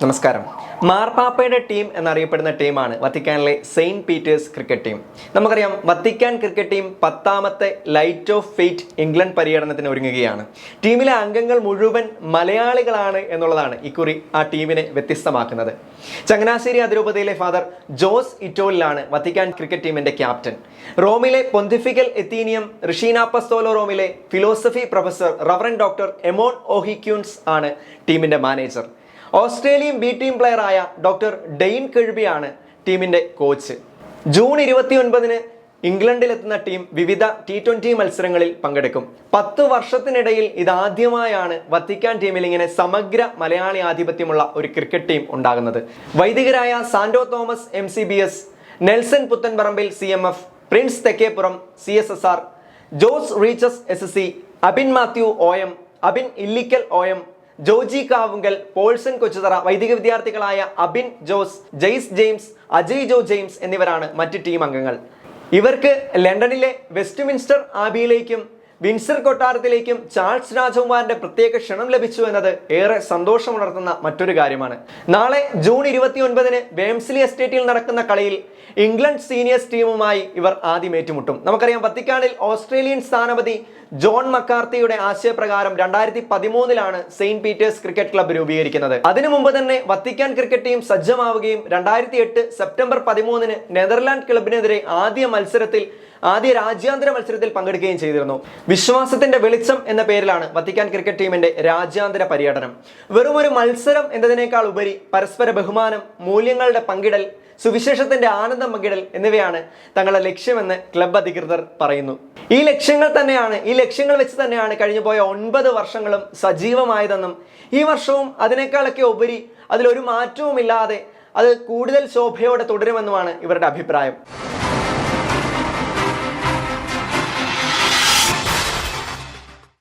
നമസ്കാരം. മാർപ്പാപ്പയുടെ ടീം എന്നറിയപ്പെടുന്ന ടീമാണ് വത്തിക്കാനിലെ സെയിന്റ് പീറ്റേഴ്സ് ക്രിക്കറ്റ് ടീം. നമുക്കറിയാം, വത്തിക്കാൻ ക്രിക്കറ്റ് ടീം 10ാമത്തെ ലൈറ്റ് ഓഫ് ഫെയ്റ്റ് ഇംഗ്ലണ്ട് പര്യടനത്തിന് ഒരുങ്ങുകയാണ്. ടീമിലെ അംഗങ്ങൾ മുഴുവൻ മലയാളികളാണ് എന്നുള്ളതാണ് ഇക്കുറി ആ ടീമിനെ വ്യത്യസ്തമാക്കുന്നത്. ചങ്ങനാശ്ശേരി അതിരൂപതയിലെ ഫാദർ ജോസ് ഇറ്റോലിലാണ് വത്തിക്കാൻ ക്രിക്കറ്റ് ടീമിന്റെ ക്യാപ്റ്റൻ. റോമിലെ പൊന്തിഫിക്കൽ എത്തീനിയം റിഷീനാപ്പസ്തോലോ റോമിലെ philosophy professor reverend doctor Eamonn ഓഹിക്യൂൻസ് ആണ് ടീമിന്റെ മാനേജർ. ഓസ്ട്രേലിയൻ ബി ടീം പ്ലെയറായ ഡോക്ടർ ഡെയിൻ കെഴ്ബിയാണ് ടീമിന്റെ കോച്ച്. ജൂൺ 29-ന് ഇംഗ്ലണ്ടിലെത്തുന്ന ടീം വിവിധ T20 മത്സരങ്ങളിൽ പങ്കെടുക്കും. 10 വർഷത്തിനിടയിൽ ഇതാദ്യമായാണ് വത്തിക്കാൻ ടീമിൽ ഇങ്ങനെ സമഗ്ര മലയാളി ആധിപത്യമുള്ള ഒരു ക്രിക്കറ്റ് ടീം ഉണ്ടാകുന്നത്. വൈദികരായ Santo Thomas MCBS, Nelson Puthenparambil CMF, Prince Thekkeppuram CSSR, Jose Riches SSC, Abin Mathew OM, Abin Illickal OM, Joji Kavungal, Paulson Kochuthara, വൈദിക വിദ്യാർത്ഥികളായ അബിൻ ജോസ്, ജെയ്സ് ജെയിംസ്, അജയ് ജോ ജെയിംസ് എന്നിവരാണ് മറ്റ് ടീം അംഗങ്ങൾ. ഇവർക്ക് ലണ്ടനിലെ വെസ്റ്റ്മിൻസ്റ്റർ ആബിയിലേക്കും വിൻസർ കൊട്ടാരത്തിലേക്കും ചാൾസ് രാജകുമാരന്റെ പ്രത്യേക ക്ഷണം ലഭിച്ചു എന്നത് ഏറെ സന്തോഷമുണർത്തുന്ന മറ്റൊരു കാര്യമാണ്. നാളെ ജൂൺ 29-ന് വേംസ്ലി എസ്റ്റേറ്റിൽ നടക്കുന്ന കളിയിൽ ഇംഗ്ലണ്ട് സീനിയേഴ്സ് ടീമുമായി ഇവർ ആദ്യം ഏറ്റുമുട്ടും. നമുക്കറിയാം, വത്തിക്കാനിൽ ഓസ്ട്രേലിയൻ സ്ഥാനപതി ജോൺ മക്കാർത്തിയുടെ ആശയപ്രകാരം 2013-ലാണ് സെയിന്റ് പീറ്റേഴ്സ് ക്രിക്കറ്റ് ക്ലബ്ബ് രൂപീകരിക്കുന്നത്. അതിനു മുമ്പ് തന്നെ വത്തിക്കാൻ ക്രിക്കറ്റ് ടീം സജ്ജമാവുകയും 2008 സെപ്റ്റംബർ 13-ന് നെതർലാൻഡ് ക്ലബിനെതിരെ ആദ്യ രാജ്യാന്തര മത്സരത്തിൽ പങ്കെടുക്കുകയും ചെയ്തിരുന്നു. വിശ്വാസത്തിന്റെ വെളിച്ചം എന്ന പേരിലാണ് വത്തിക്കാൻ ക്രിക്കറ്റ് ടീമിന്റെ രാജ്യാന്തര പര്യടനം. വെറും ഒരു മത്സരം എന്നതിനേക്കാൾ ഉപരി പരസ്പര ബഹുമാനം, മൂല്യങ്ങളുടെ പങ്കിടൽ, സുവിശേഷത്തിന്റെ ആനന്ദം പങ്കിടൽ എന്നിവയാണ് തങ്ങളുടെ ലക്ഷ്യമെന്ന് ക്ലബ്ബ് അധികൃതർ പറയുന്നു. ഈ ലക്ഷ്യങ്ങൾ വെച്ച് തന്നെയാണ് കഴിഞ്ഞുപോയ 9 വർഷങ്ങളും സജീവമായതെന്നും ഈ വർഷവും അതിനേക്കാളൊക്കെ ഉപരി അതിലൊരു മാറ്റവുമില്ലാതെ അത് കൂടുതൽ ശോഭയോടെ തുടരുമെന്നുമാണ് ഇവരുടെ അഭിപ്രായം.